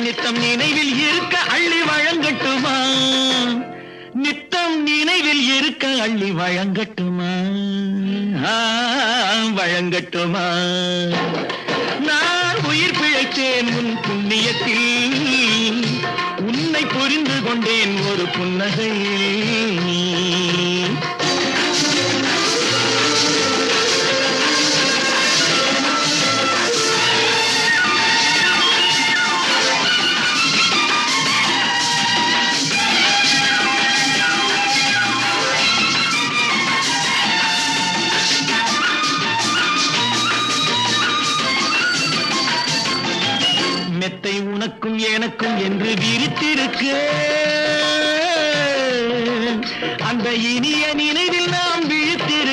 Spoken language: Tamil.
நித்தம் நினைவில் இருக்க அள்ளி வழங்கட்டுமா நித்தம் நினைவில் இருக்க அள்ளி வழங்கட்டுமா வழங்கட்டுமா நான் உயிர் பிழைத்தேன் உன் புண்ணியத்தில் உன்னை புரிந்து கொண்டேன் ஒரு புன்னகை மெத்தை உனக்கும் எனக்கும் என்று விரித்திருக்க அந்த இனிய நினைவில் நாம் விழித்திருக்க